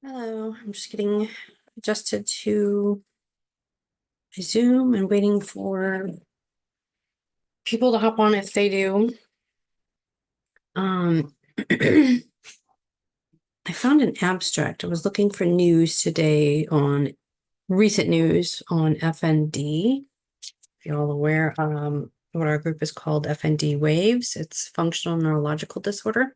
Hello, I'm just getting adjusted to my Zoom and waiting for people to hop on if they do. I found an abstract. I was looking for news today on recent news on FND. If you're all aware, what our group is called FND W.A.V.E.S. It's functional neurological disorder.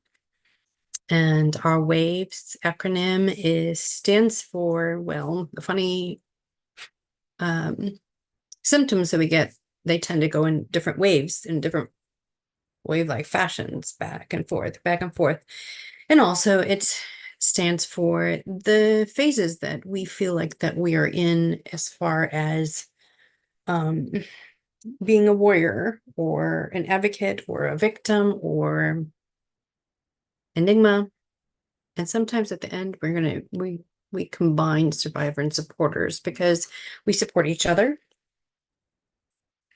And our W.A.V.E.S acronym stands for, well, the funny symptoms that we get, they tend to go in different waves, in different wave-like fashions, back and forth, back and forth. And also it stands for the phases that we feel like that we are in as far as being a warrior or an advocate or a victim or enigma. And sometimes at the end, we combine survivor and supporters because we support each other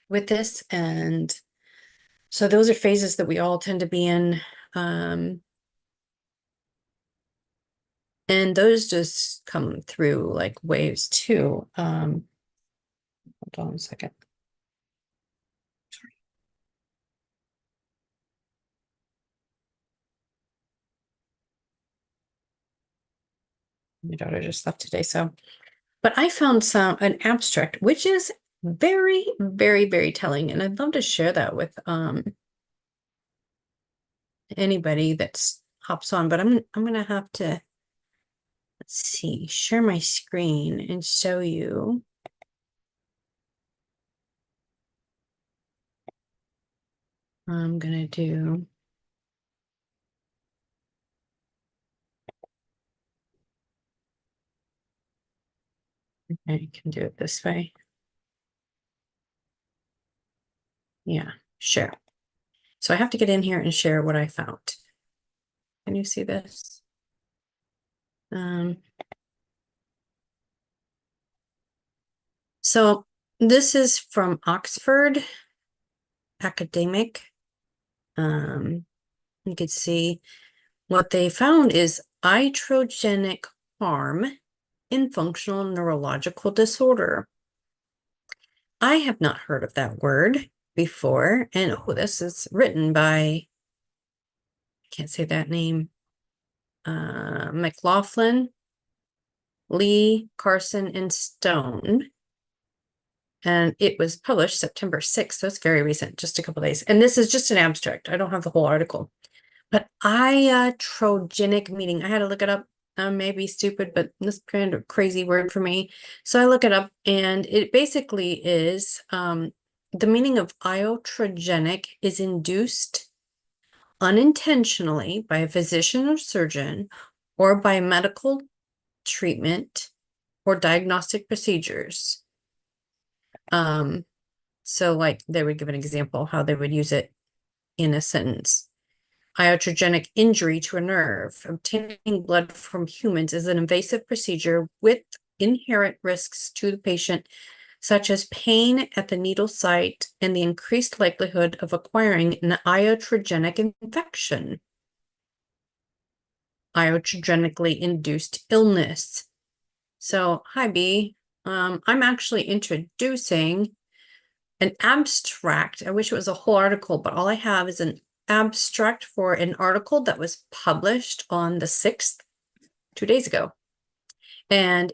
with this. And so those are phases that we all tend to be in. And those just come through like waves too. Hold on a second. Sorry. My daughter just left today, so. But I found an abstract, which is very, very, very telling. And I'd love to share that with anybody that's hops on, but I'm gonna have to, let's see, share my screen and show you. I'm gonna do. I can do it this way. Yeah, share. So I have to get in here and share what I found. Can you see this? So this is from Oxford Academic. You can see what they found is iatrogenic harm in functional neurological disorder. I have not heard of that word before. And oh, this is written by, I can't say that name, McLaughlin, Lee, Carson, and Stone. And it was published September 6th, so it's very recent, just a couple days. And this is just an abstract. I don't have the whole article. But iatrogenic meaning, I had to look it up. May be stupid, but this kind of crazy word for me. So I look it up, and it basically is the meaning of iatrogenic is induced unintentionally by a physician or surgeon or by medical treatment or diagnostic procedures. So like they would give an example how they would use it in a sentence. Iatrogenic injury to a nerve. Obtaining blood from humans is an invasive procedure with inherent risks to the patient, such as pain at the needle site and the increased likelihood of acquiring an iatrogenic infection. Iatrogenically induced illness. So, hi B. I'm actually introducing an abstract. I wish it was a whole article, but all I have is an abstract for an article that was published on the 6th, 2 days ago. And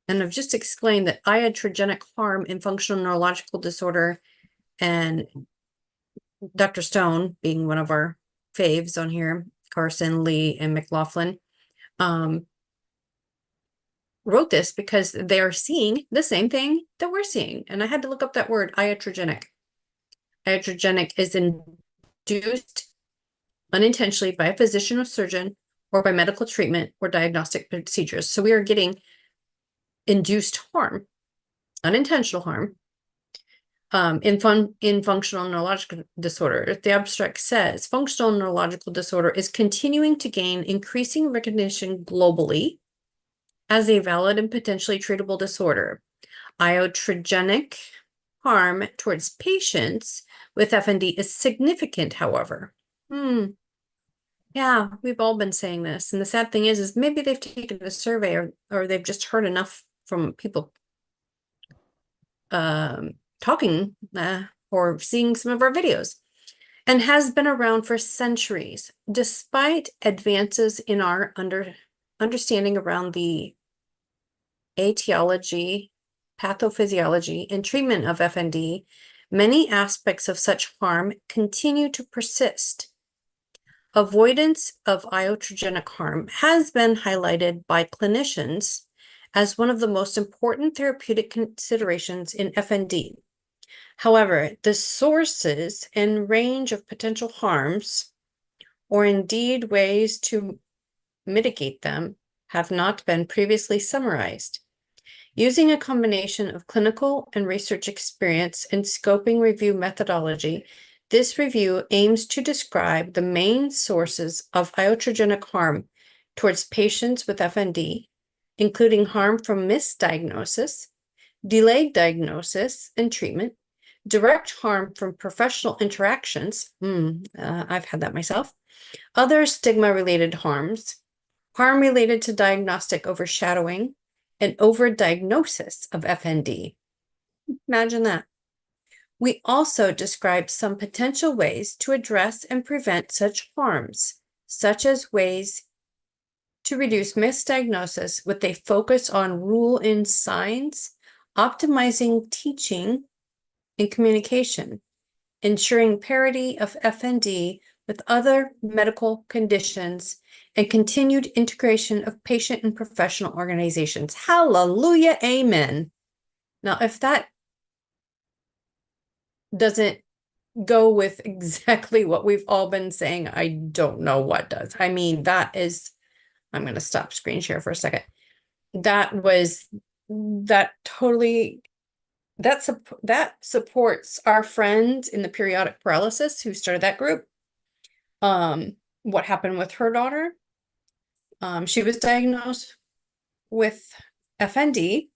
I've just explained that iatrogenic harm in functional neurological disorder, and Dr. Stone being one of our faves on here, Carson, Lee, and McLaughlin, wrote this because they are seeing the same thing that we're seeing. And I had to look up that word, iatrogenic. Iatrogenic is induced unintentionally by a physician or surgeon or by medical treatment or diagnostic procedures. So we are getting induced harm, unintentional harm, in functional neurological disorder. The abstract says functional neurological disorder is continuing to gain increasing recognition globally as a valid and potentially treatable disorder. Iatrogenic harm towards patients with FND is significant, however. Yeah, we've all been saying this. And the sad thing is maybe they've taken a survey or they've just heard enough from people talking or seeing some of our videos, and has been around for centuries. Despite advances in our understanding around the etiology, pathophysiology, and treatment of FND, many aspects of such harm continue to persist. Avoidance of iatrogenic harm has been highlighted by clinicians as one of the most important therapeutic considerations in FND. However, the sources and range of potential harms, or indeed ways to mitigate them, have not been previously summarized. Using a combination of clinical and research experience and scoping review methodology, this review aims to describe the main sources of iatrogenic harm towards patients with FND, including harm from misdiagnosis, delayed diagnosis and treatment, direct harm from professional interactions, I've had that myself, other stigma-related harms, harm related to diagnostic overshadowing, and overdiagnosis of FND. Imagine that. We also described some potential ways to address and prevent such harms, such as ways to reduce misdiagnosis with a focus on rule-in signs, optimizing teaching and communication, ensuring parity of FND with other medical conditions, and continued integration of patient and professional organizations. Hallelujah, amen. Now, if that doesn't go with exactly what we've all been saying, I don't know what does. I mean, that is, I'm going to stop screen share for a second. That totally, that supports our friend in the periodic paralysis who started that group. What happened with her daughter? She was diagnosed with FND,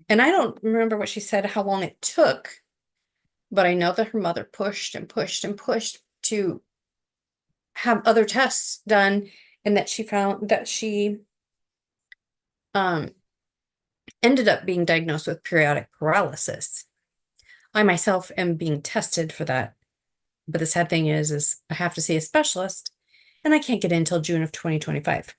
and I don't remember what she said, how long it took, but I know that her mother pushed and pushed and pushed to have other tests done, and that she found that she ended up being diagnosed with periodic paralysis. I myself am being tested for that, but the sad thing is I have to see a specialist, and I can't get in until June of 2025.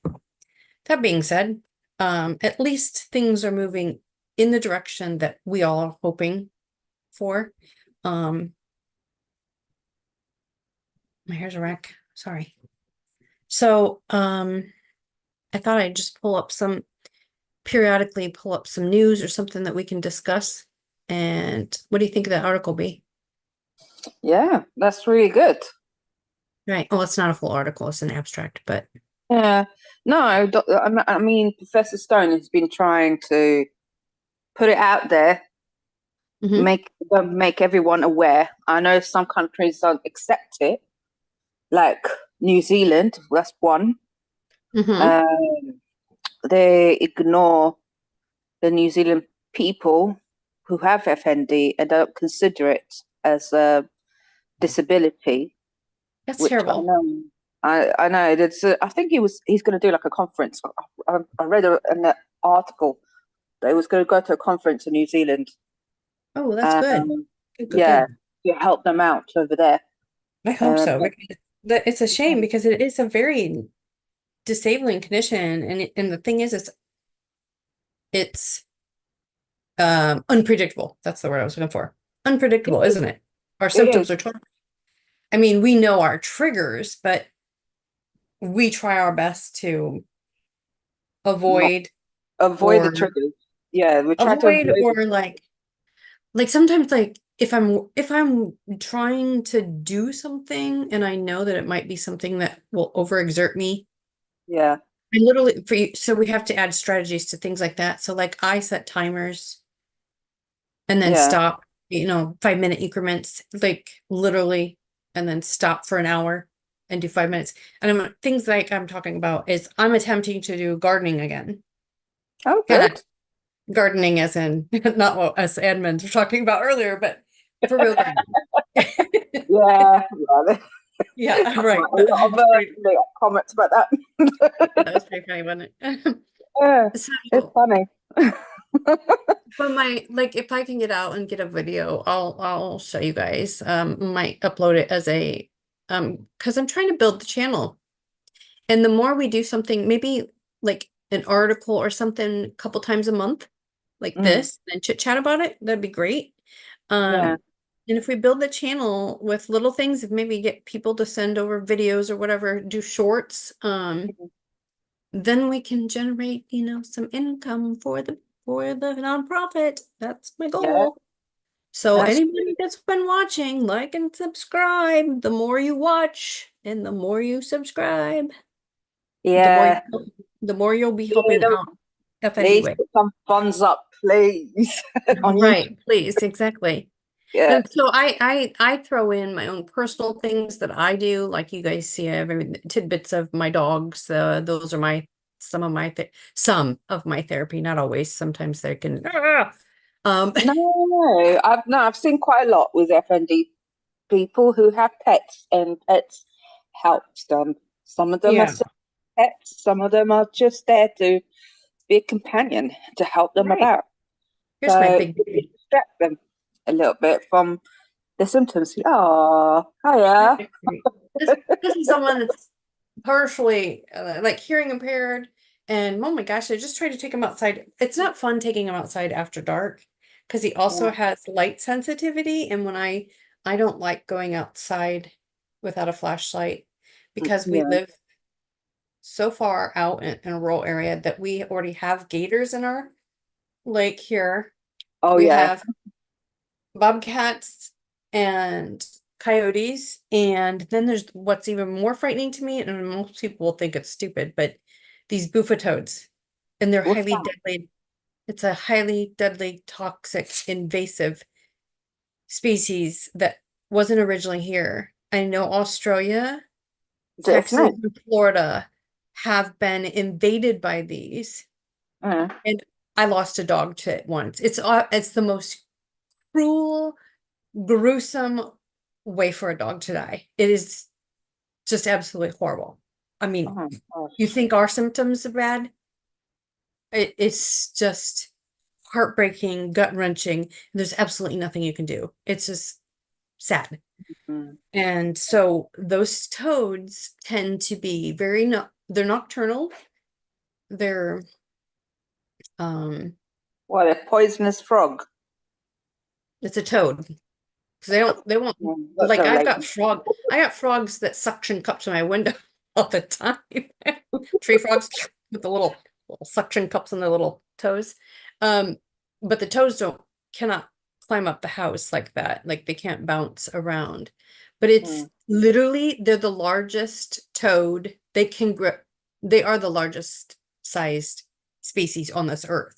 That being said, at least things are moving in the direction that we all are hoping for. My hair's a wreck. Sorry. So, I thought I'd just periodically pull up some news or something that we can discuss. And what do you think of that article, B? Yeah, that's really good. Right. Oh, it's not a full article, it's an abstract, but Yeah. No, I mean, Professor Stone has been trying to put it out there, mhm, make everyone aware. I know some countries don't accept it, like New Zealand, that's one. mhm. Um, they ignore the New Zealand people who have FND and don't consider it as a disability, That's which I terrible. know. I know that's. I think he's going to do like a conference. I read an article that he was going to go to a conference in New Zealand. Oh, that's good. Um, Good, good, yeah, good. to help them out over there. I hope so, But because it's a shame because it is a very disabling condition, and the thing is it's unpredictable. That's the word I was looking for. it Unpredictable, is. isn't it? Our It symptoms is. are totally, I mean, we know our triggers, but we try our best to Not avoid avoid the or triggers. Yeah, we try to avoid the triggers. like sometimes like if I'm trying to do something and I know that it might be something that will overexert me, Yeah, I literally so we have to add strategies to things like that. So like I set timers and then yeah. stop, 5-minute increments, like literally, and then stop for an hour and do 5 minutes. And things like I'm talking about is I'm attempting to do gardening again. Oh, And I good. gardening as in not what us admins were talking about earlier, but for real gardening. Yeah, yeah. Yeah, right. A lot of comments about that. That was pretty funny, wasn't it? Yeah, it's So, funny. but my like if I can get out and get a video, I'll show you guys. Might upload it as a because I'm trying to build the channel. And the more we do something, maybe like an article or something a couple times a month, like Mm, this, and chit chat about it, that'd be great. yeah. And if we build the channel with little things, if maybe get people to send over videos or whatever, do shorts, then we can generate, some income for the nonprofit. That's my Yeah, goal. So that's anybody that's been watching, like and subscribe. The more you watch and the more you subscribe, the more yeah. the more you'll be helping Yeah, out FND please way. put some funds up, please, on YouTube. Right, please, exactly. Yeah. And so I throw in my own personal things that I do, like you guys see, I have tidbits of my dogs. Those are my some of my therapy, not always. Sometimes they can. No, I've seen quite a lot with FND people who have pets, and pets helps them. Some of them are Yeah, sick pets, some of them are just there to be a companion to help them right. about. Here's my So big it baby. distract them a little bit from the symptoms. Oh, hiya. This is someone that's partially like hearing impaired, and oh my gosh, I just tried to take him outside. It's not fun taking him outside after dark because he also Yeah. has light sensitivity, and when I don't like going outside without a flashlight because we Yeah. live so far out in a rural area that we already have gators in our lake here. Oh, We yeah. have bobcats and coyotes. And then there's what's even more frightening to me, and most people will think it's stupid, but these bufatoads, and they're What's highly that? deadly. It's a highly deadly, toxic, invasive species that wasn't originally here. I know Australia, Is it a Texas, snake? and Florida have been invaded by these. Yeah. And I lost a dog to it once. It's the most cruel, gruesome way for a dog to die. It is just absolutely horrible. I mean, Oh, you gosh. think our symptoms are bad? It's just heartbreaking, gut-wrenching. There's absolutely nothing you can do. It's just sad. Mm. And so those toads tend to be very no they're nocturnal. They're um What, a poisonous frog? it's a toad. Because they won't That's like so late. I got frogs that suction cups in my window all the time. Tree frogs with the little suction cups on their little toes. Um, but the toes cannot climb up the house like that. Like they can't bounce around. But it's Mm. literally they're the largest toad. They are the largest sized species on this earth.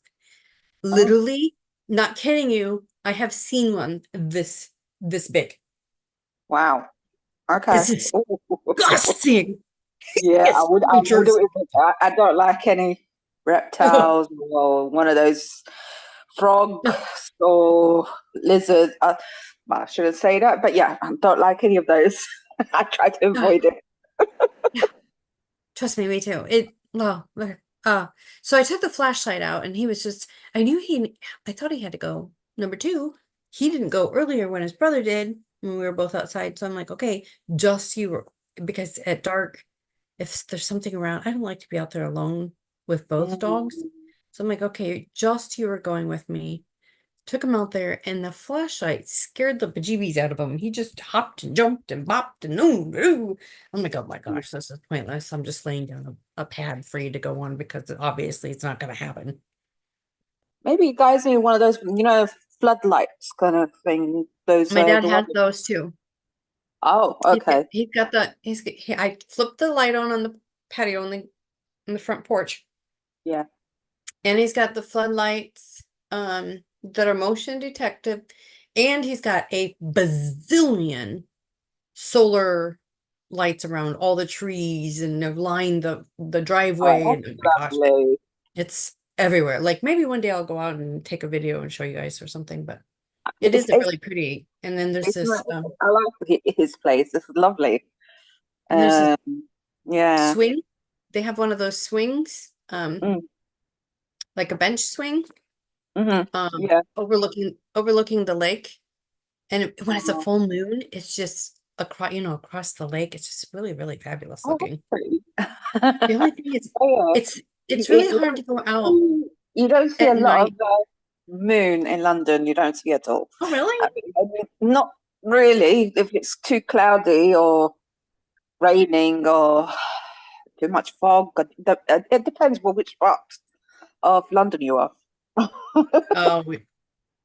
Oh, Literally, not kidding you, I have seen one this big. wow. Okay. It's Ooh. disgusting. Yeah, It's I would creatures. do it. I don't like any Ugh. reptiles or one of those frogs or lizards. Well, I shouldn't say that, but yeah, I don't like any of those. I try to Ugh. avoid it. Yeah, trust me, me too. So I took the flashlight out and he was just I thought he had to go. Number two, he didn't go earlier when his brother did when we were both outside. So I'm like, okay, just you because at dark, if there's something around, I don't like to be out there alone with both dogs. Mm. So I'm like, okay, just you are going with me. Took him out there, and the flashlight scared the bejeebies out of him. He just hopped and jumped and bopped and ooh, ooh. I'm like, oh my gosh, this is pointless. I'm just laying down a pad for you to go on because obviously it's not going to happen. Maybe you guys need one of those, floodlights kind of thing. Those, My dad the one. has those too. Oh, okay. He's got I flipped the light on the patio on the front porch, Yeah. and he's got the floodlights that are motion detective, and he's got a bazillion solar lights around all the trees and they've lined the driveway, Oh, and oh my that's gosh, lovely. it's everywhere. Like maybe one day I'll go out and take a video and show you guys or something, but it It's, is it's, really pretty. And then there's it's this nice. I like his place. It's lovely. And there's a Yeah. swing. They have one of those swings, Mm, like a bench swing, yeah. overlooking the lake. And when it's a Oh, full moon, it's just across, across the lake. It's just really, really fabulous oh, that's looking. pretty. The only thing is, Oh, it's yeah. it's really hard to go out You don't see a at lot of night. moon in London. You don't see at all. Oh, really? Not really. If it's too cloudy or raining or too much fog, it depends on which part of London you are. Oh,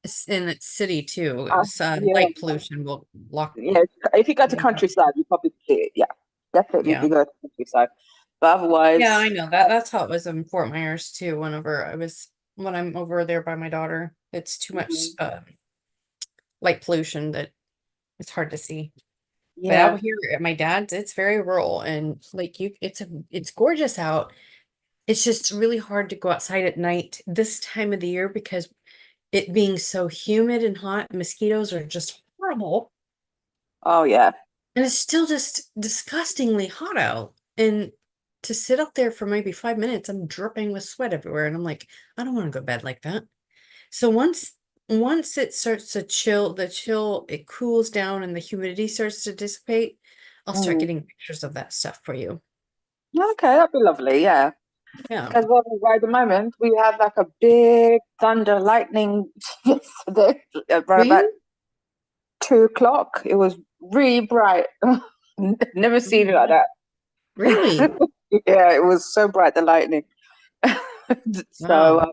it's in its city too. It Uh, was yeah, light pollution will block. yeah. If you go to countryside, you probably see it. Yeah, definitely if Yeah. you go to countryside. But Yeah, I otherwise, know that. That's how it was in Fort Myers too. When I'm over there by my daughter, it's too much mhm, light pollution that it's hard to see. But yeah. out here at my dad's, it's very rural and like it's gorgeous out. It's just really hard to go outside at night this time of the year because it being so humid and hot, mosquitoes are just horrible. Oh, yeah. And it's still just disgustingly hot out. And to sit up there for maybe 5 minutes, I'm dripping with sweat everywhere. And I'm like, I don't want to go to bed like that. So once it starts to chill, it cools down and the humidity starts to dissipate, I'll start Mm. getting pictures of that stuff for you. Okay, that'd be lovely. Yeah. Yeah. Because well, right at the moment we had like a big thunder lightning yesterday around about Really? 2 o'clock. It was really bright. Never Oh seen my it like God. that. Really? Yeah, it was so bright, the lightning. So Wow.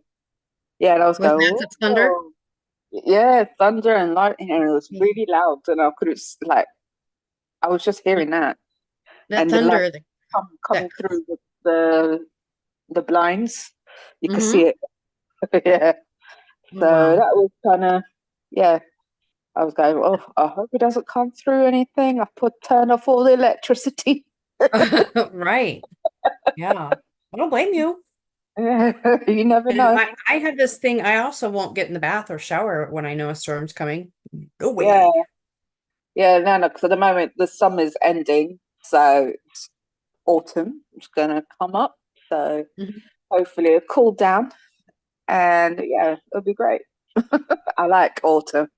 yeah, and I was With going, massive thunder? oh, yeah, thunder and lightning, and it was Yeah. really loud, and I couldn't like I was just Like hearing that, that and the light thunder, that coming through the the blinds, you could see mm-hmm. it. Yeah, Oh, so wow. that was kind of yeah. I was going, oh, I hope it doesn't come through anything. I put turn off all the electricity. Right. Yeah. I don't blame you. You never And know. I have this thing, I also won't get in the bath or shower when I know a storm's coming. Go Yeah, away. yeah, no, no, because at the moment the summer's ending, so it's autumn is gonna come up. So Mhm. hopefully it'll cool down, and yeah, it'll be great. I like autumn.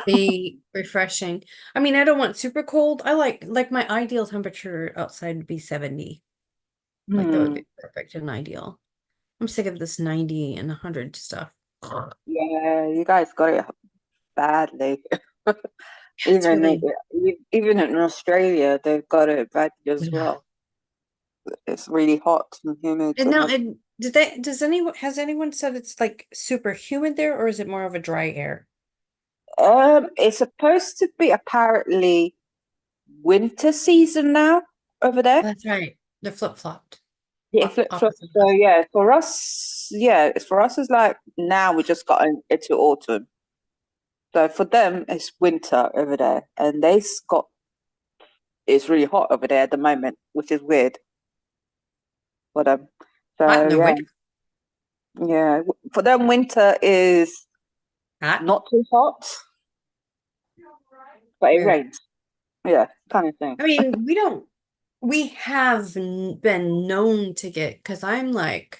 Be refreshing. I mean, I don't want super cold. I like my ideal temperature outside would be 70. Like that would Hmm. be perfect and ideal. I'm sick of this 90 and 100 stuff. Yeah, Yeah, you guys got it badly. it's Even really even in Australia, they've got it badly as yeah. well. It's really hot and humid, And and now, and has anyone said it's like super humid there, or is it more of a dry air? it's supposed to be apparently winter season now over there. That's right. They're flip-flopped. Yeah, flip flop. Opposite of So us. yeah, for us, yeah, it's for us. It's like now we just got into autumn. So for them, it's winter over there, and got it's really hot over there at the moment, which is weird for them. Hot in So the yeah, winter. yeah, for them, winter is Hot. not too hot, but it Weird. rains. Yeah, kind of thing. I mean, we have been known to get, because I'm like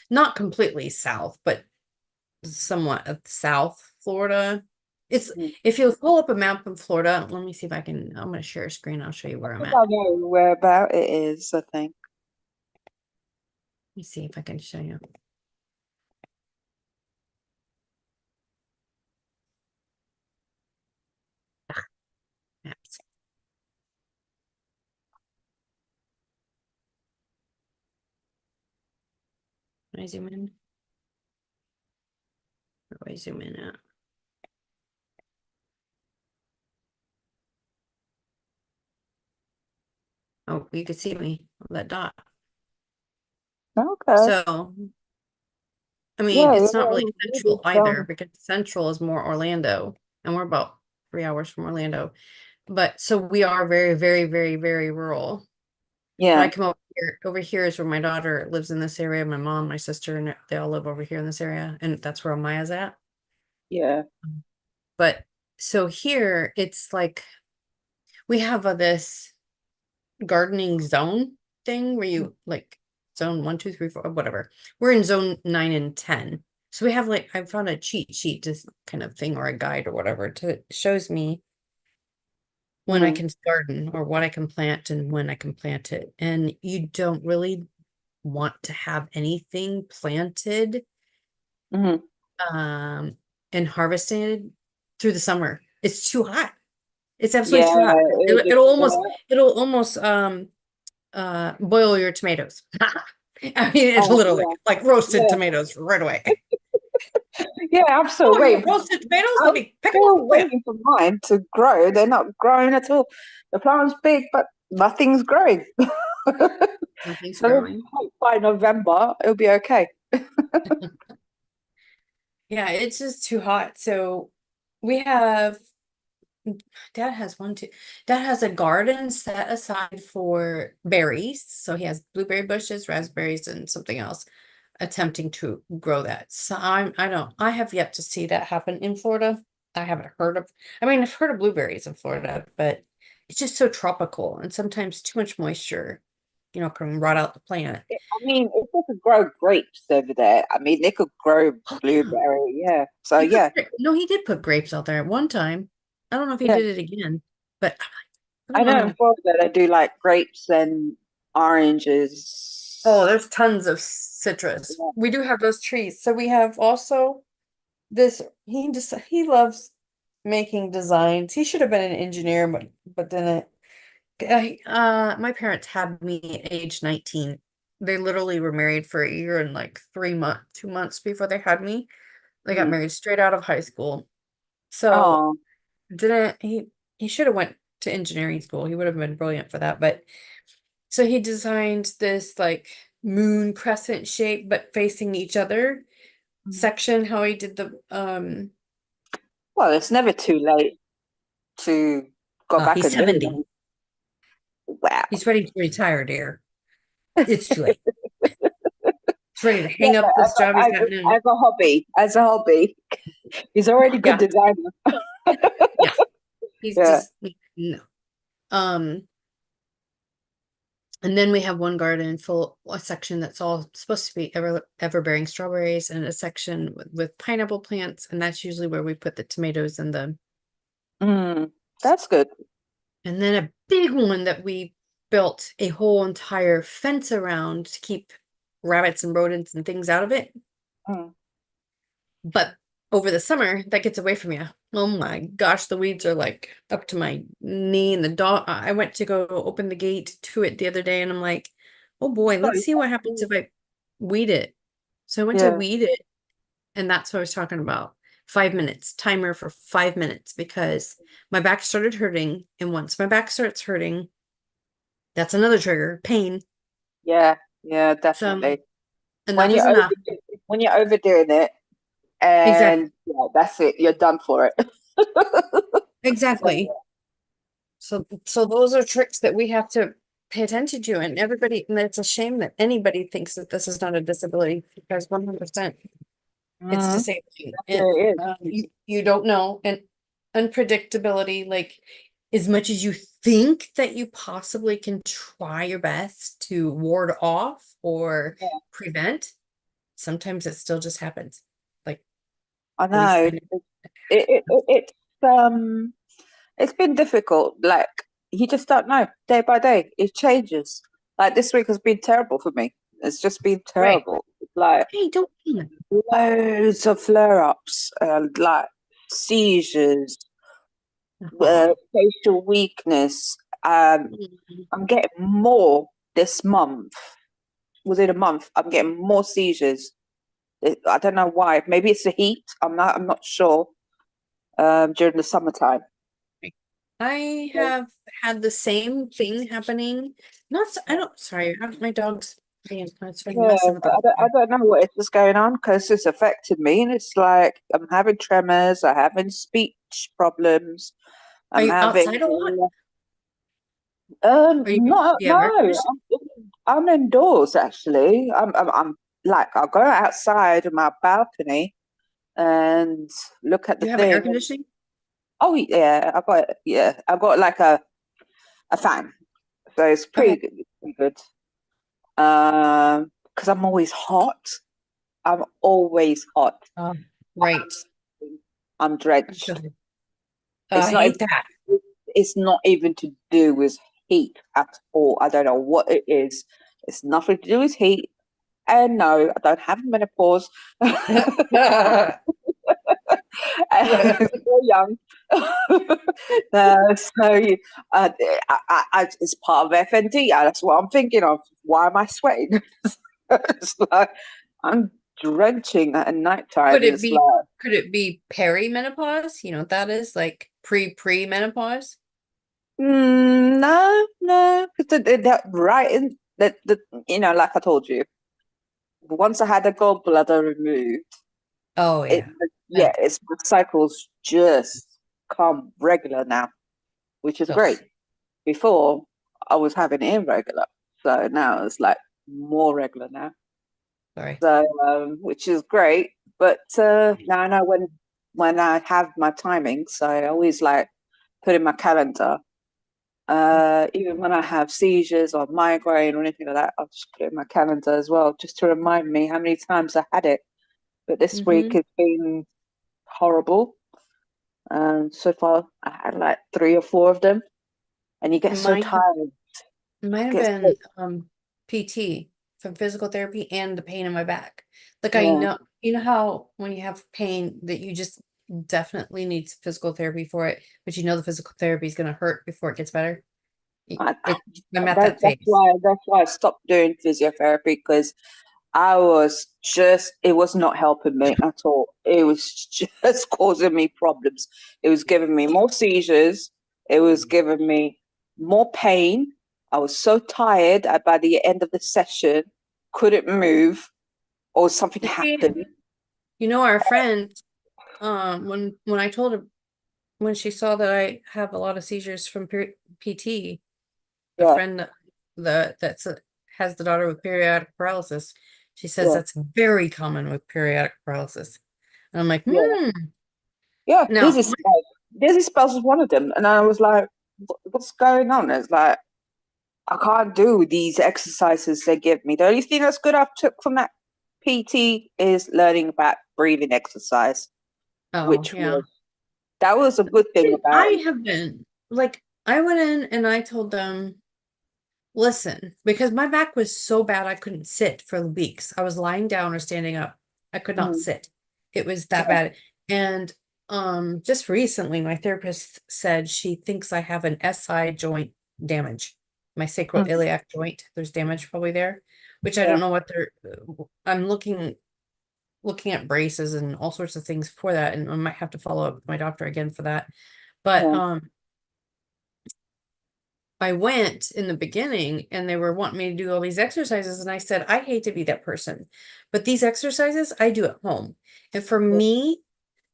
not completely south, but somewhat of South Florida. It's Mm. if you pull up a map of Florida, let me see if I can. I'm going to share a screen. I'll show you I where I'm think at. I know where about it is. I think. Let me see if I can show you. Maps. Can I zoom in? Where do I zoom in at? Oh, you can see me, that dot. Okay. So, I mean, Yeah, it's not really yeah, central really either strong. because central is more Orlando, and we're about 3 hours from Orlando. But so we are very, very, very, very rural. But I Yeah, come over here. Over here is where my daughter lives in this area. My mom, my sister, and they all live over here in this area, and that's where Maya's at. yeah. But so here, it's like we have this gardening zone thing where you like zone 1, 2, 3, 4, whatever. We're in zone 9 and 10. So we have like I found a cheat sheet, this kind of thing, or a guide or whatever, to shows me when I Mm, can garden or what I can plant and when I can plant it. And you don't really want to have anything planted mm. um and harvested through the summer. It's too hot. It's absolutely Yeah, too hot. it'll just, It'll almost boil your tomatoes. I mean it's oh literally like roasted yeah, tomatoes right away. yeah, I'm still Oh, you waiting. want roasted tomatoes? Let I'm me pick them off still the plant. waiting for mine to grow. They're not growing at all. The plant's big, but nothing's growing. Nothing's So let's growing. hope by November it'll be okay. Yeah, it's just too hot. So we have Dad has one too. Dad has a garden set aside for berries. So he has blueberry bushes, raspberries, and something else, attempting to grow that. So I have yet to see that happen in Florida. I haven't heard of, I mean, I've heard of blueberries in Florida, but it's just so tropical and sometimes too much moisture, can rot out the plant. I mean, if they could grow grapes over there, I mean, they could grow Oh yeah. blueberry. Yeah. So yeah, No, he did put grapes out there at one time. I don't know if he yeah. did it again, but I I don't know in know. Florida they do like grapes and Oh, oranges. there's tons of citrus. Yeah. We do have those trees. So we have also this, he loves making designs. He should have been an engineer, but didn't. My parents had me at age 19. They literally were married for a year and like 3 months, 2 months before they had me. They got Mm. married straight out of high school. So Oh, didn't he should have went to engineering school. He would have been brilliant for that. But so he designed this like moon crescent shape, but facing each other section, how he did the well, it's never too late to go back he's and do 70. it. Wow. He's ready to retire, dear. It's too late. He's ready to Yeah, hang but up this job he's got now. as a hobby, he's already a good Yeah, designer. yeah. He's Yeah. just no. Um, and then we have one garden full, a section that's all supposed to be ever bearing strawberries, and a section with pineapple plants, and that's usually where we put the tomatoes Mm, that's good. and then a big one that we built a whole entire fence around to keep rabbits and rodents and things out of it. Mm. But over the summer, that gets away from you. Oh my gosh, the weeds are like up to my knee, and the dog. I went to go open the gate to it the other day, and I'm like, oh boy, let's Sorry. see what happens if I weed it. So I went to Yeah. weed it, and that's what I was talking about. 5 minutes, timer for 5 minutes, because my back started hurting. And once my back starts hurting, that's another trigger, pain. Yeah. Yeah, So definitely. When enough is you're enough. when you're overdoing it, Exactly. and yeah, that's it. You're done for it. Exactly. So those are tricks that we have to pay attention to, and and it's a shame that anybody thinks that this is not a disability, because 100% it's Mm, disabling. yeah, it is. You don't know, and unpredictability, like as much as you think that you possibly can try your best to ward off or Yeah, prevent, sometimes it still just happens. Like I at least know. I know. It's it's been difficult. Like you just don't know. Day by day, it changes. Like this week has been terrible for me. It's just been Right. terrible. Like Hey, don't. loads of flare-ups and like seizures, Aw. facial weakness. Mhm. I'm getting more this month. Within a month, I'm getting more seizures. I don't know why. Maybe it's the heat. I'm not sure. During the summertime. I have had the same thing happening. Not, I don't, sorry, my dog's being, it's been Yeah, messing with the I don't know what is going on because it's affected me, and it's like I'm having tremors, I'm having speech problems, Are I'm you having outside a lot? Are you, do not you have air no, conditioning? I'm indoors actually. I'm like I'll go outside on my balcony and look at Do the you have air thing. conditioning? Oh yeah, I got like a a fan. So it's Okay. pretty good. Because I'm always hot. I'm always hot. Right. I'm drenched. Good. It's I not hate even, that. it's not even to do with heat at all. I don't know what it is. It's nothing to do with heat. And no, I don't have menopause. I'm still young. So it's part of FND. That's what I'm thinking of. Why am I sweating? It's like I'm drenching at nighttime. It's like, Could it be perimenopause? You know what that is? Like pre-menopause? no, no. That right in that, like I told you, once I had a gallbladder removed, Oh it yeah. yeah, That it's my cycles just come regular now, which is great. ugh, Before I was having irregular, so now it's like more regular now. sorry. So which is great. But now I know when I have my timing, so I always like put in my calendar. Even when I have seizures or migraine or anything like that, I'll just put it in my calendar as well, just to remind me how many times I had it. But this week Mm-hmm. has been horrible. So far I had like 3 or 4 of them, and you get so Mine have tired. Might have Gets been PT from physical therapy and the pain in my back. Like I yeah. know, you know how when you have pain that you just definitely need physical therapy for it, but you know the physical therapy is going to hurt before it gets better. I, It, I'm at that that's phase. why I stopped doing physiotherapy, because I was just, it was not helping me at all. It was just causing me problems. It was giving me more seizures. It was giving me more pain. I was so tired by the end of the session, couldn't move, or something happened. You know, our friend, when I told her when she saw that I have a lot of seizures from PT, a Yeah, friend has the daughter with periodic paralysis. She says yeah, that's very common with periodic paralysis. And I'm like, yeah, hmm. yeah. Now, Dizzy spells was one of them, and I was like, What's going on?" It's like, I can't do these exercises they give me. The only thing that's good I took from that PT is learning about breathing exercise, oh which yeah. was that was a good thing about it. I have been like, I went in and I told them, listen, because my back was so bad I couldn't sit for weeks. I was lying down or standing up. I could not Mm, sit. It was that yeah, bad. And just recently my therapist said she thinks I have an SI joint damage. My mm, sacroiliac joint. There's damage probably there, which I yeah, don't know what they're I'm looking at braces and all sorts of things for that, and I might have to follow up with my doctor again for that. But yeah, I went in the beginning and they were wanting me to do all these exercises. And I said, I hate to be that person, but these exercises I do at home. And for yeah, me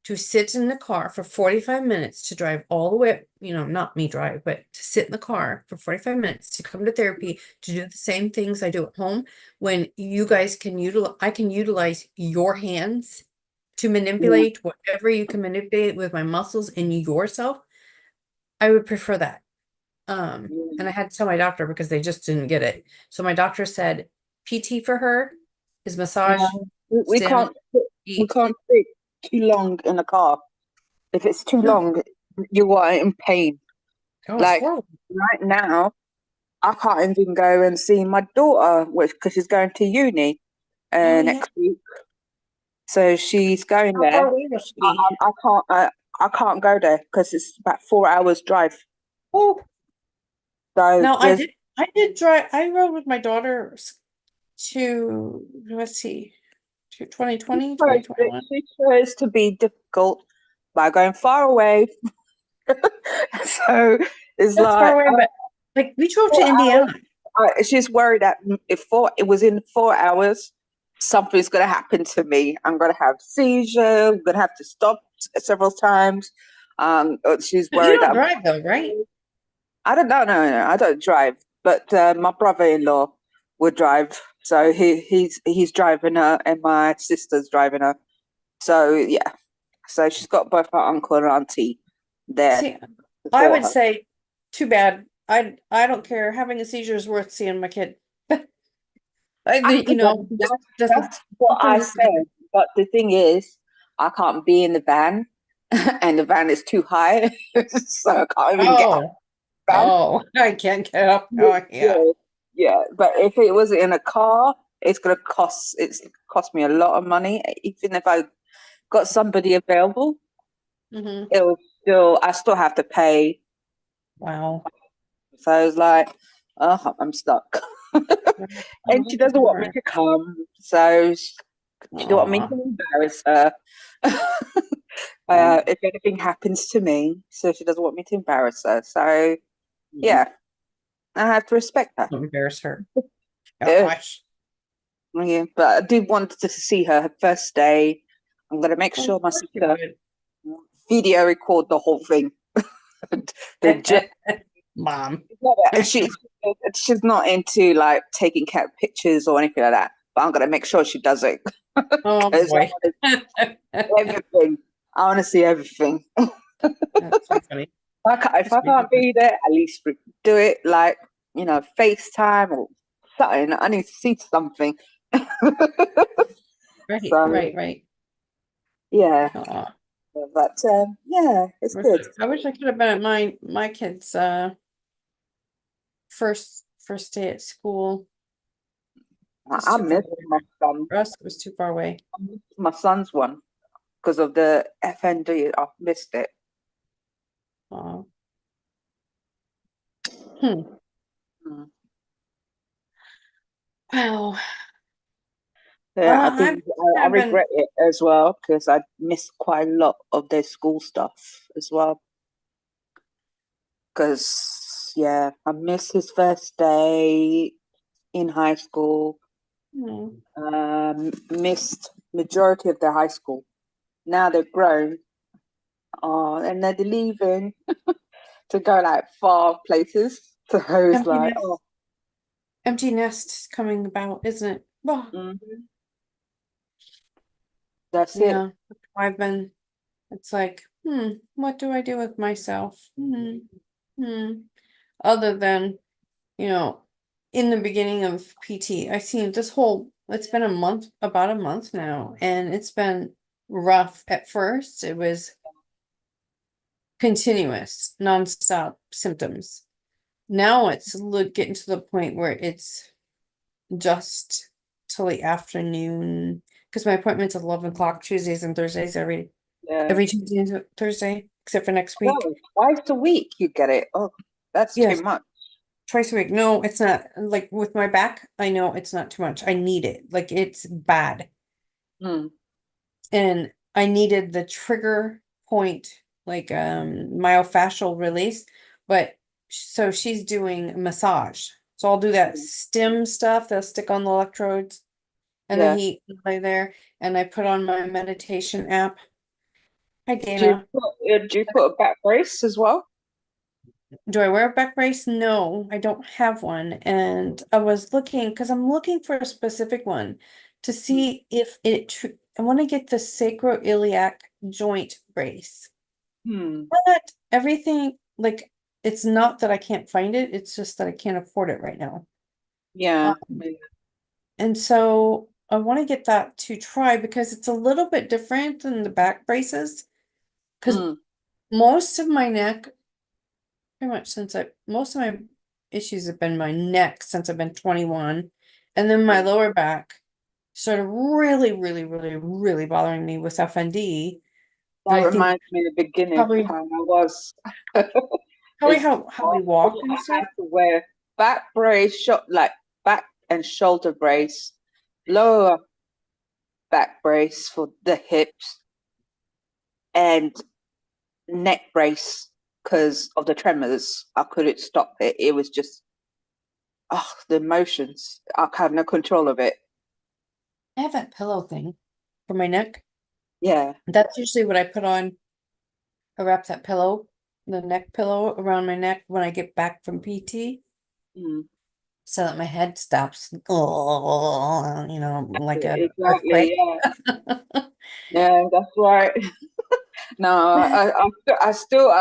to sit in the car for 45 minutes to drive all the way, not me drive, but to sit in the car for 45 minutes to come to therapy to do the same things I do at home, when you guys can I can utilize your hands to yeah, manipulate whatever you can manipulate with my muscles and yourself. I would prefer that. And I had to tell my doctor because they just didn't get it. So my doctor said PT for her is yeah. massage, We stim, we eat. can't sit too long in a car. If it's too No, long, you are in pain. oh, it's Like horrible. right now, I can't even go and see my daughter, because she's going to uni Oh yeah. next week. So she's going How there. far away will she be? I can't. I can't go there because it's about 4 hours drive. Oh, So now there's I did drive. I rode with my daughter to, let's see, to 2020, so 2021. she chose to be difficult by going far away. So it's That's far like away, but like we drove to 4 hours. Indiana. She's worried that if it was in 4 hours, something's going to happen to me. I'm going to have seizure. I'm going to have to stop several times. She's But you worried don't that drive though, right? I don't know. No, I don't drive. But my brother-in-law would drive, so he's driving her, and my sister's driving her. So yeah, she's got both her uncle and auntie there See, I for would her. say too bad I don't care. Having a seizure is worth seeing my kid. I, You know, doesn't that's what I sometimes said. But the thing is, I can't be in the van, and the van is too high, so I can't even get out oh, of the van. I can't get up. Oh yeah. Yeah, yeah. But if it was in a car, it's cost me a lot of money. Even if I got somebody available, Hmm. I still have to pay. Wow. So I was like, oh, I'm stuck. Oh, And she that's doesn't want me hard. to come, so she don't want me to Aw, embarrass her. aw. If anything happens to me, so she doesn't want me to embarrass her. So yeah, I have to respect her. Don't embarrass her. Uh, Gosh. yeah, but I do want to see her first day. I'm gonna make Well, of sure my course you sister would. video record the whole thing. The journey. Mom. She's not into like taking cat pictures or anything like that. But I'm gonna make sure she does it Oh because I boy. want to see everything. I want to see everything. That's too funny. If That's I can't ridiculous. be there, at least do it like FaceTime or something. I need to see something. Right, So right. yeah, Aw. but yeah, it's good. I wish I could have been at my kids' first day at school. It's I too far miss away. my son. For us, it was too far away. I miss my son's one because of the FND. I've missed it. Aw. Hmm. Mm. Wow. Yeah, I I've think I kind of been, regret it as well because I missed quite a lot of their school stuff as well. Because yeah, I missed his first day in high school. hmm. Missed majority of their high school. Now they're grown, and they're leaving to go like far places. So it's Empty like, nest. Empty nest is coming about, isn't it? Well, mhm, that's it. yeah. I've been, it's like, what do I do with myself? Hmm. Other than, you know, in the beginning of PT, I seen this whole, it's been a month, about a month now, and it's been rough at first. It was continuous, nonstop symptoms. Now it's getting to the point where it's just till the afternoon because my appointment's at 11 o'clock Tuesdays and Thursdays Yeah. every Tuesday and Thursday except for next week. No, twice a week you get it. Oh, that's too Yes, much. twice a week. No, it's not like with my back. I know it's not too much. I need it. Like it's bad. Mm, And I needed the trigger point, like myofascial release. But so she's doing massage. So I'll do that stim stuff. They'll stick on the electrodes and the yeah. heat lay there. And I put on my meditation app. Hi, Do you Dana. do you put a back brace as well? Do I wear a back brace? No, I don't have one. And I was looking because I'm looking for a specific one to Mm. see if I want to get the sacroiliac joint brace. Hmm. But everything, like, it's not that I can't find it, it's just that I can't afford it right now. Yeah. Um, and so I want to get that to try because it's a little bit different than the back braces. Because Mm, most of my neck, pretty much most of my issues have been my neck since I've been 21. And then my mm. lower back started really bothering me with FND. That And I think reminds me of the beginning probably how I was. probably It's how we horrible. walk and I stuff. had to wear back brace, like back and shoulder brace, lower back brace for the hips, and neck brace because of the tremors. I couldn't stop it. It was just, the emotions. I have no control of it. I have that pillow thing for my neck. Yeah. That's usually what I put on. I wrap that pillow, the neck pillow around my neck when I get back from PT Mm. so that my head stops, oh, like a Exactly. earthquake. Yeah. Yeah, that's right. No, I still,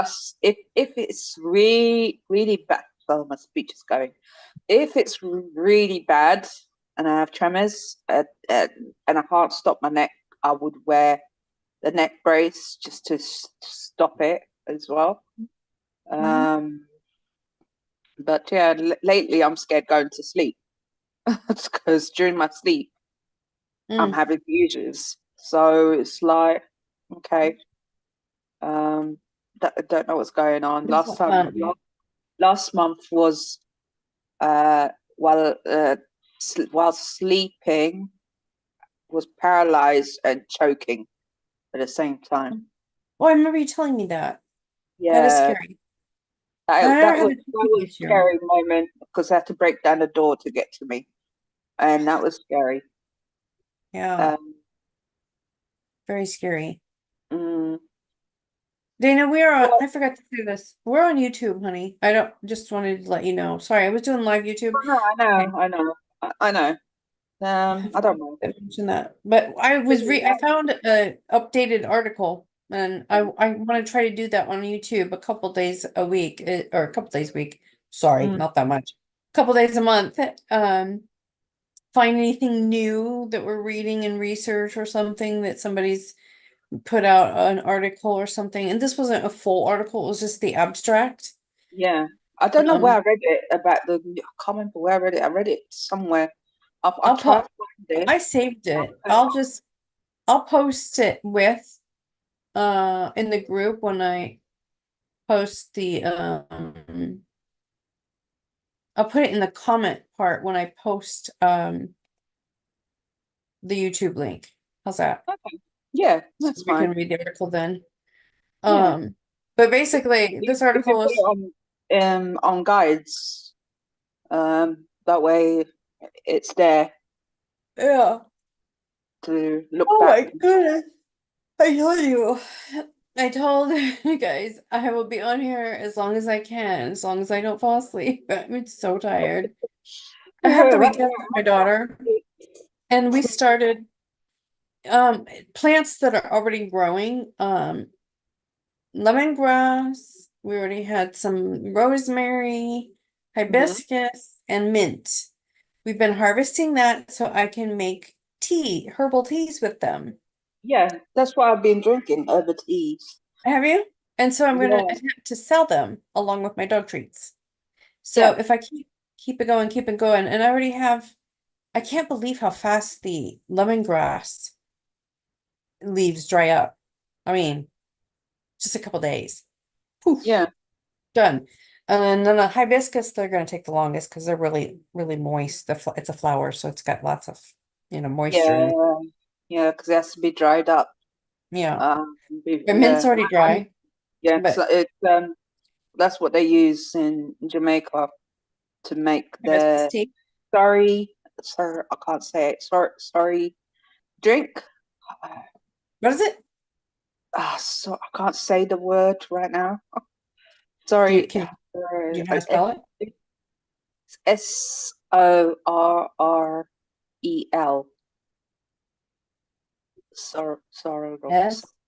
if it's really bad. so my speech is going. If it's really bad and I have tremors and I can't stop my neck, I would wear the neck brace just to stop it as well. Um, but yeah, lately I'm scared going to sleep because during my sleep I'm Mm. having seizures. So it's like, okay, don't know what's going on. It's not fun. Last month was uh while while sleeping was paralyzed and choking at the same time. Oh, I remember you telling me that. That is Yeah, scary. I never had the that cooking was a issue. scary moment because I had to break down the door to get to me, and that was scary. Yeah, Um, very scary. mm, Dana, we are on, well, I forgot to say this. We're on YouTube, honey. I don't just wanted to let you know. Sorry, I was doing live YouTube. no, Okay. I know, I know. I I don't forgot know. to mention that. But I found a updated article and I want to try to do that on YouTube a couple days a week or a couple days a week. Sorry, Mm, not that much. A couple days a month. Find anything new that we're reading and research or something that somebody's put out an article or something. And this wasn't a full article, it was just the abstract. yeah, I don't know where Um, I read it about the. I can't remember where I read it. I read it somewhere. I'll I'll try put to find it. I saved it. I'll post it with in the group when I post the I'll put it in the comment part when I post the YouTube link. How's that? Yeah, So that's we fine. can read the article then. Yeah, But basically this you can article put is it on guides. That way it's there yeah. to look Oh back. my goodness. I told you. I told you guys I will be on here as long as I can, as long as I don't fall asleep. I'm so tired. I had the Right weekend with my daughter and we started plants that are already growing. Lemongrass. We already had some rosemary, Mhm. hibiscus, and mint. We've been harvesting that so I can make tea, herbal teas with them. Yeah, that's what I've been drinking over teas. Have you? And so I'm going to Yeah, attempt to sell them along with my dog treats. So yeah, if I keep it going, and I already have, I can't believe how fast the lemongrass leaves dry up. I mean, just a couple days. Poof, yeah, done. And then the hibiscus, they're going to take the longest because they're really, really moist. It's a flower, so it's got lots of, moisture in it. yeah, yeah, because it has to be dried up. Yeah. But mint's Yeah, already I dry, yeah, because but it's that's what they use in Jamaica to make hibiscus their tea. sorry, sorry, I can't say it. Sorry, drink. What is it? So I can't say the word right now. Do you Sorry, can do you know how to spell it? Sorrel. Sorrow.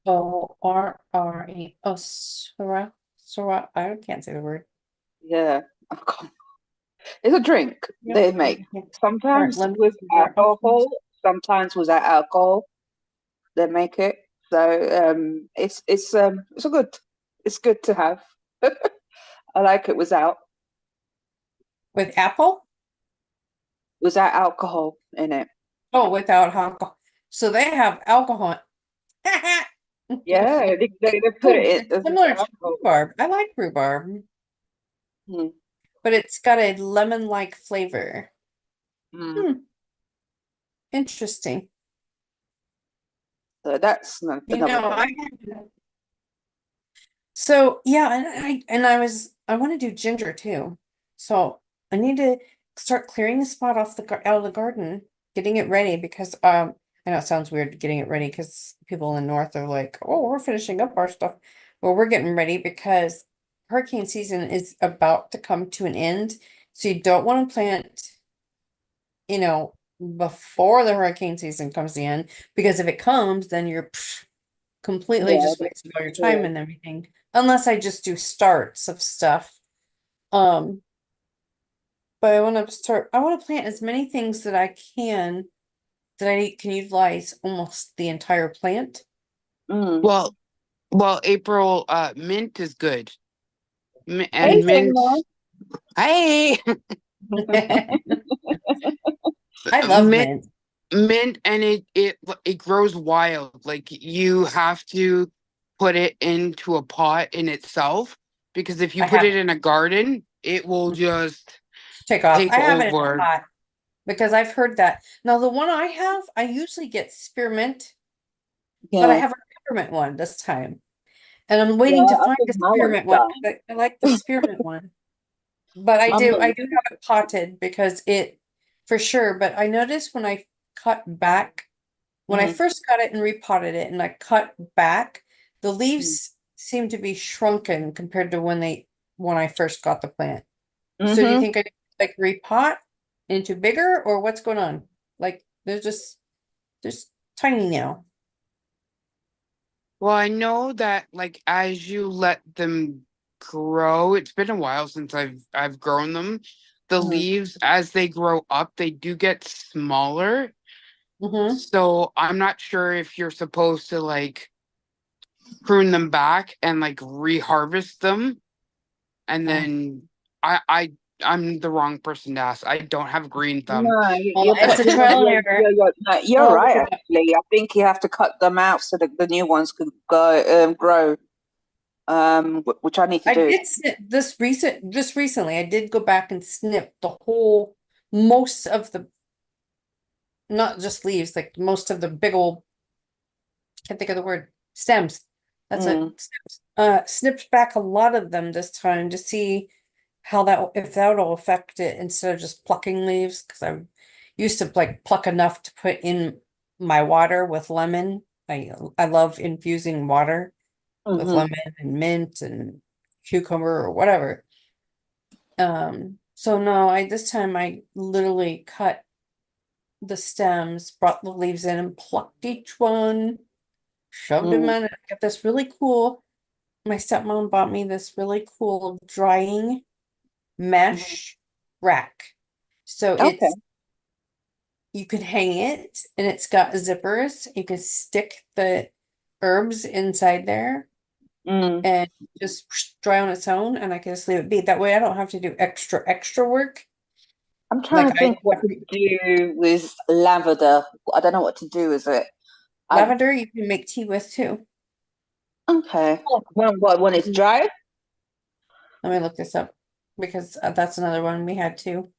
Sorre. Oh, Sora. I can't say the word. Yeah, I can't. It's a drink Yep. they make. All right, Sometimes lemon. with alcohol, sometimes without alcohol. They make it. So it's a good it's good to have. I like it With apple? without alcohol in it. Oh, without alcohol. So they have alcohol. Yeah, they put Oh, it it's in similar to alcohol. rhubarb. I like rhubarb, Mm, but it's got a lemon-like flavor. mm. Hmm, interesting. So that's You another know, thing. so yeah, I want to do ginger too. So I need to start clearing the spot off out of the garden, getting it ready because I know it sounds weird getting it ready because people in the north are like, oh, we're finishing up our stuff. Well, we're getting ready because hurricane season is about to come to an end. So you don't want to plant, you know, before the hurricane season comes in because if it comes, then you're completely Yeah, just that's wasting all your time true. and everything. Unless I just do starts of stuff. Um, But I want to start, I want to plant as many things that I can that I can utilize almost the entire plant. Mm. Well, April, mint is good. Hey, And mint, Dana. hey, I love mint, mint. mint, and it grows wild. Like you have to put it into a pot in itself, because if you I put have it in a garden, it will just take off. take I have it in a over. pot because I've heard that. Now the one I have, I usually get spearmint, but I Yeah. have a peppermint one this time. And I'm Yeah, waiting to I find think a my one's spearmint one done. 'cause I like the spearmint one. But I My do, I mint. do have it potted because it, for sure. But I noticed when I cut back, when I Mm. first got it and repotted it and I cut back, the Mm. leaves seem to be shrunken compared to when I first got the plant. So do you Mm-hmm. think I need to, like repot into bigger or what's going on? Like they're just tiny now. Well, I know that like as you let them grow, it's been a while since I've grown them. The Mm-hmm. leaves, as they grow up, they do get smaller. Mm-hmm. So I'm not sure if you're supposed to like prune them back and like reharvest them. And Oh. then I'm the wrong person to ask. I don't have green thumb. No, Well, it's a trial and error. no, you're I'll look right, it up. actually. I think you have to cut them out so that the new ones could go grow. Which I need to I do. did snip just recently. I did go back and snip the whole, most of the, not just leaves, like most of the big old, can't think of the word, stems. That's it. Mm. Stems. Snipped back a lot of them this time to see how that, if that will affect it instead of just plucking leaves. Because I used to like pluck enough to put in my water with lemon. I love infusing water with Mm-hmm. lemon and mint and cucumber or whatever. So no, this time I literally cut the stems, brought the leaves in and plucked each one, shoved them Mm. in. I got this really cool, my stepmom bought me this really cool drying Mhm. mesh rack. So Okay. you can hang it and it's got zippers. You can stick the herbs inside there Mm. and just dry on its own, and I can just leave it be. That way I don't have to do extra work. I'm trying Like to think what to do with lavender. I don't know what to do with it. I lavender you can make tea with too. okay. Oh. When it's dry? Let me look this up because that's another one we had too.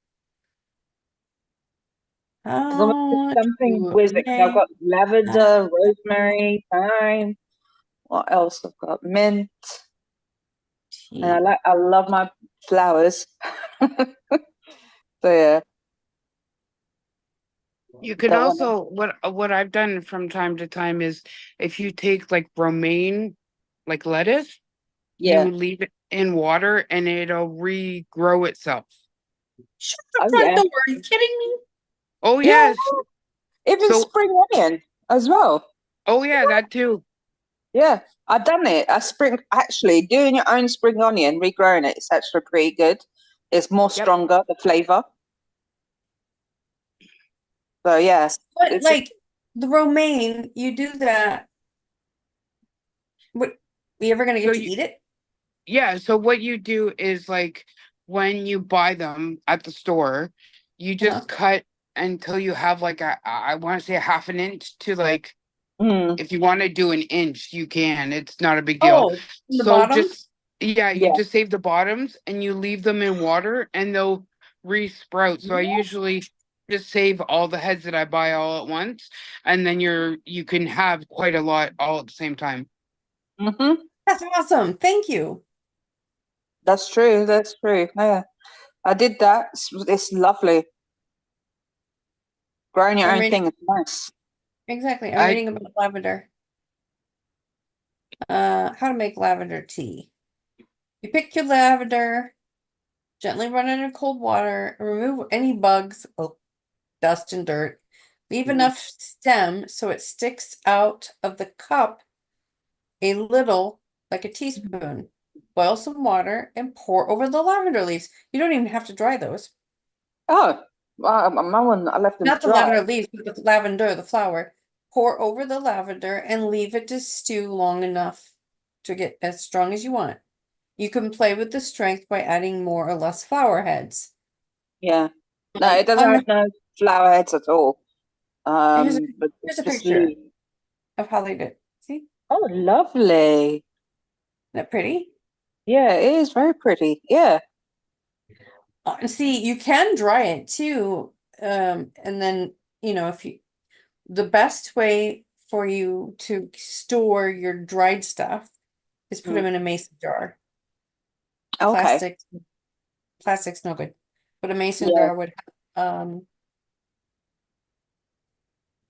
Because I'm gonna do How something to with it. 'Cause I've make got lavender, rosemary, thyme. What else? I've got mint, and tea. I love my flowers. So yeah, You can don't want to. also what I've done from time to time is if you take like romaine, like lettuce, Yeah. you leave it in water and it'll regrow itself. Shut the Oh front yeah. door. Are you kidding me? Oh Yeah. yes. Even So spring onion as well. oh yeah, that too. Yeah, I've done it. I spring actually doing your own spring onion, regrowing it. It's actually pretty good. It's more Yep. stronger, the flavor. So yeah, But it's like the romaine, you do that. What, are you ever gonna So get to you eat it? yeah, so what you do is like when you buy them at the store, you Uh-huh. just cut until you have like I want to say a half an inch to like mm, if you want to do an inch, you can. It's not a big deal. Oh, from the So bottom? just yeah, you yeah. just save the bottoms and you leave them in water and they'll re-sprout. So I usually just save all the heads that I buy all at once, and then you can have quite a lot all at the same time. Mm-hmm. That's awesome. Thank you. That's true. That's true. Yeah, I did that. It's lovely. Growing your I'm own reading, thing is nice. exactly. I'm I reading about lavender. How to make lavender tea. You pick your lavender, gently run it in cold water, and remove any bugs, dust and dirt. Leave Mm, enough stem so it sticks out of the cup a little, like a teaspoon. Boil some water and pour over the lavender leaves. You don't even have to dry those. Oh, my one, I left them Not the dry. lavender leaves, but the lavender, the flower. Pour over the lavender and leave it to stew long enough to get as strong as you want. You can play with the strength by adding more or less flower heads. Yeah. No, it doesn't On have no flower heads at all. here's a, But here's a just picture leaf. of how they did. See? Oh, lovely. Isn't that pretty? Yeah, it is very pretty. Yeah. And see, you can dry it too. And then, if you the best way for you to store your dried stuff is put them Mm. in a mason jar. Okay. Plastic, plastic's no good, but a mason Yeah. jar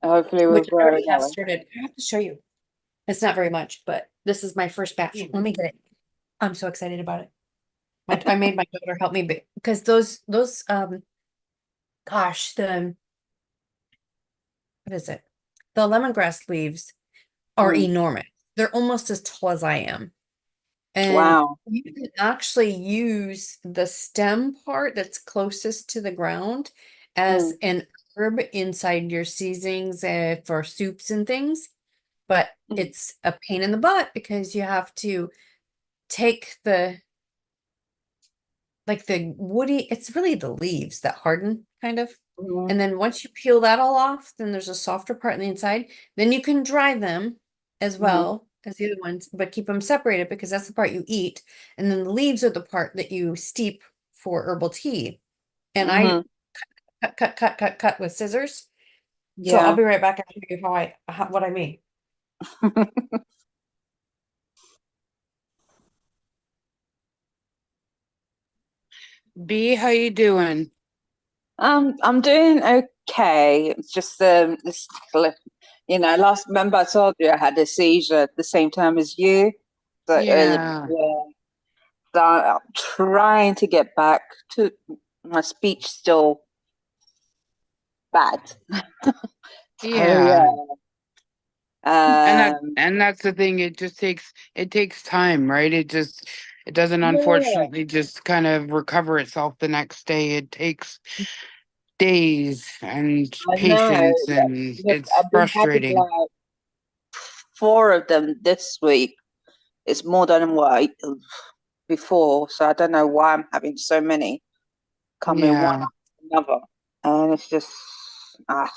Hopefully we'll which I grow already have another. started. I have to show you. It's not very much, but this is my first batch. Let me get it. I'm so excited about it. I made my daughter help me because those gosh, what is it? The lemongrass leaves are Mm. enormous. They're almost as tall as I am. And Wow. you can actually use the stem part that's closest to the ground as Mm. an herb inside your seasonings for soups and things. But Mm. it's a pain in the butt because you have to take the woody, it's really the leaves that harden kind of. Mm. And then once you peel that all off, then there's a softer part on the inside. Then you can dry them as Mm. well as the other ones, but keep them separated because that's the part you eat. And then the leaves are the part that you steep for herbal tea. And I Mm-hmm. cut with scissors. So I'll Yeah. be right back and show you what I made. B, how you doing? I'm doing okay. It's just last remember I told you I had a seizure at the same time as you. So Yeah, yeah, so I'm trying to get back to my speech still bad. So yeah. yeah. And that Um and that's the thing, it takes time, right? It doesn't yeah. unfortunately just kind of recover itself the next day. It takes days and I know. patience, and Look, it's I've been having frustrating. like four of them this week. It's more than what before, so I don't know why I'm having so many coming one Yeah. after another. And it's just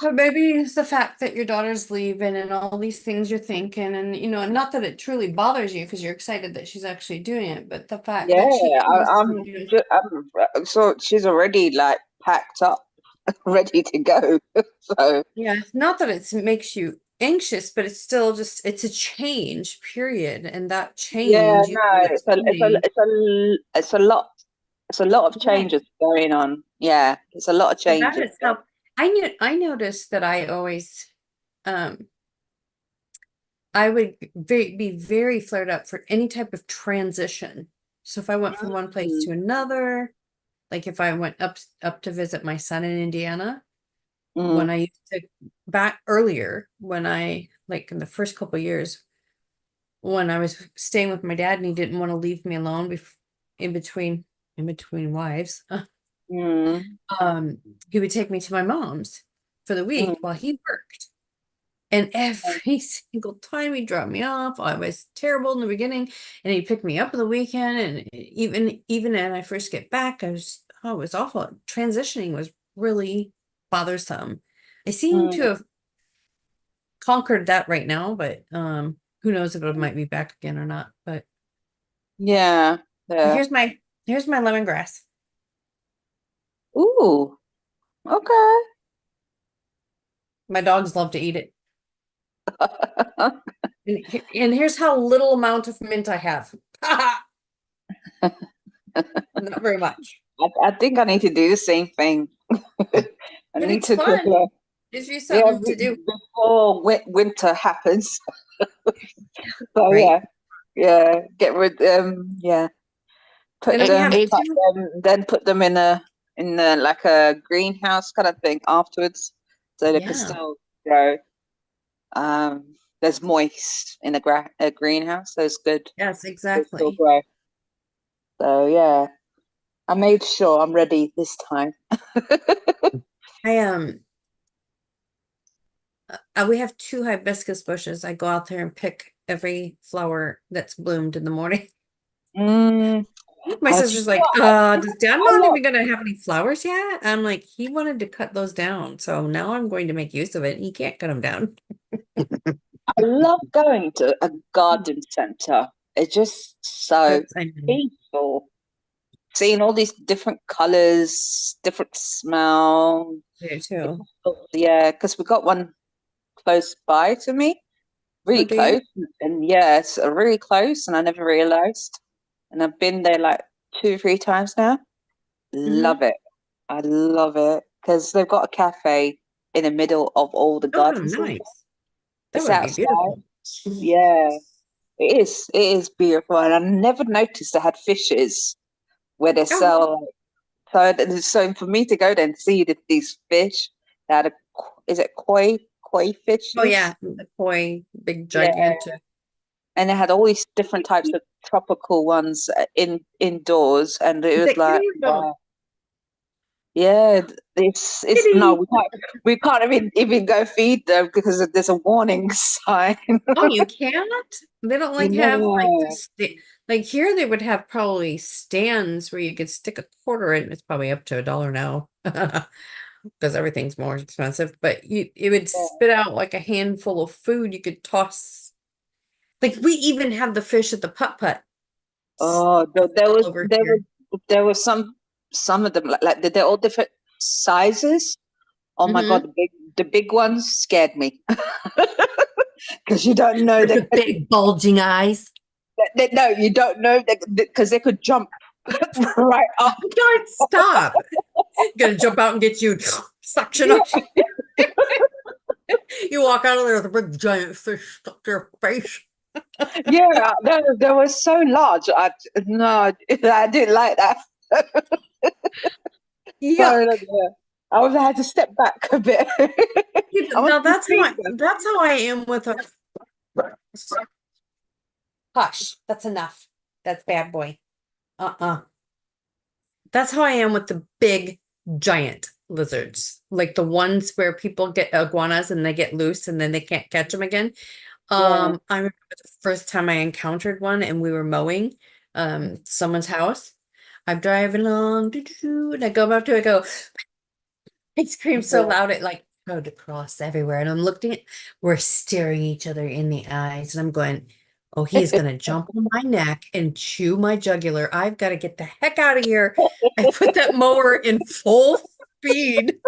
But maybe it's the fact that your daughter's leaving and all these things you're thinking, and not that it truly bothers you because you're excited that she's actually doing it, but the fact yeah, that she is, so she's already like packed up, ready to go. So yeah, it's not that it makes you anxious, but it's still just it's a change, period. And that yeah, change, no, it's a lot of yeah, changes going on. Yeah, it's a lot of so that changes. itself, I noticed that um I would be very flared up for any type of transition. So if I went from one place to Mm, another, like if I went up to visit my son in Indiana, when mm, I used to back earlier, when I like in the first couple of years when I was staying with my dad and he didn't want to leave me alone in between in between wives, mm, um, he would take me to my mom's for the week mm, while he worked. And every single time he dropped me off, I was terrible in the beginning, and he'd pick me up on the weekend. And even when I first get back, it was awful. Transitioning was really bothersome. I seem to mm. have conquered that right now, but who knows if it might be back again or not. But Yeah, yeah. here's my lemongrass. Ooh, okay. My dogs love to eat it. And here's how little amount of mint I have. Not very much. I think I need to do the same thing. I But need it's to cook. fun. Gives you Yeah, something to do, before winter happens. So right? yeah, yeah, get rid. Yeah, put And we It have them, it cut two. them, then put them in a like a greenhouse kind of thing afterwards, so they can Yeah. still grow. There's moist in a greenhouse, so it's good. Yes, They still exactly. grow. So yeah. I made sure I'm ready this time. We have 2 hibiscus bushes. I go out there and pick every flower that's bloomed in the morning. Mm, My I sister's like, does dad I not love, even gonna have any flowers yet? I'm like, he wanted to cut those down, so now I'm going to make use of it. He can't cut them down. I love going to a garden centre. It's just so I know. peaceful. Seeing all these different colours, different smell. I do too. Yeah, because we got one close by to me, Oh, really do you? close. And yes, really close, and I never realised. And I've been there like 2, 3 times now. Mm-hmm. Love it. I love it because they've got a cafe in the middle of all the Oh, gardens. nice. That It's would be outside. beautiful. Yeah, it is. It is beautiful, and I never noticed they had fishes where they Oh, sell. So for me to go there and see these fish, they had is it koi oh yeah, fishes? the koi, big Yeah, gigantic. and they had all these different types of tropical ones indoors, and it was The like, kitty little wow. Yeah, it's no, kitty. we can't even go feed them because there's a warning sign. Oh, you can't? They don't like have like Yeah. this like here they would have probably stands where you could stick a quarter in. It's probably up to $1 now because everything's more expensive. But it would spit out like a handful of food you could toss. Like we even have the fish at the putt-putt Oh, there was over there here. was there was some of them like they're all different sizes. Oh my God, Hmm. the big ones scared me because you don't know With the big bulging eyes. no, you don't know because they could jump right up. Don't stop. Gonna jump out and get you suction up. Yeah, You walk out of there with a big giant fish stuck to your face. yeah, they were so large. No, I didn't like that. So Yuck. yeah, I had to step back a bit. I want Now to see them. that's how I am with a hush. That's enough. That's bad boy. Uh-uh. That's how I am with the big giant lizards. Like the ones where people get iguanas and they get loose and then they can't catch them again. Yeah. I remember the first time I encountered one and we were mowing someone's house. I'm driving along, and I go up to it, I go, I scream so Yeah. loud it like rode across everywhere. And I'm looking at, we're staring each other in the eyes, and I'm going, oh, he's gonna jump on my neck and chew my jugular. I've got to get the heck out of here. I put that mower in full speed.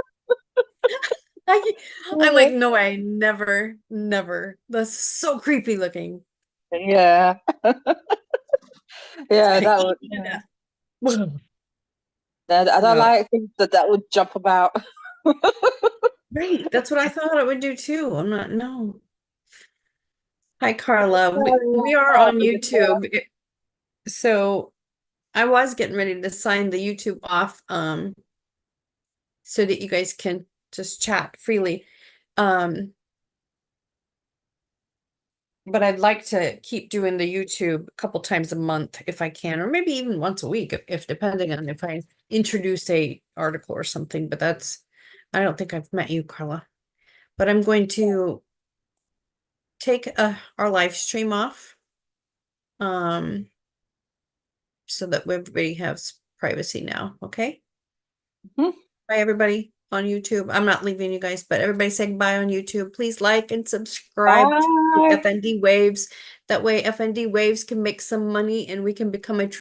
I, I'm like, no way, never, never. That's so creepy looking. Yeah. It's Yeah, gonna that eat would. me to Yeah. death. I don't No. like things that would jump about. Right. That's what I thought it would do too. I'm not, no. Hi, Carla. We are Oh, on YouTube. So I was getting ready to sign the YouTube off, so that you guys can just chat freely. But I'd like to keep doing the YouTube a couple times a month if I can, or maybe even once a week if depending on if I introduce a article or something. But I don't think I've met you, Carla. But I'm going to take our live stream off, um, so that everybody has privacy now. Okay. Mhm. Bye, everybody on YouTube. I'm not leaving you guys, but everybody say bye on YouTube. Please like and subscribe to Bye. FND Waves. That way, FND Waves can make some money and we can become a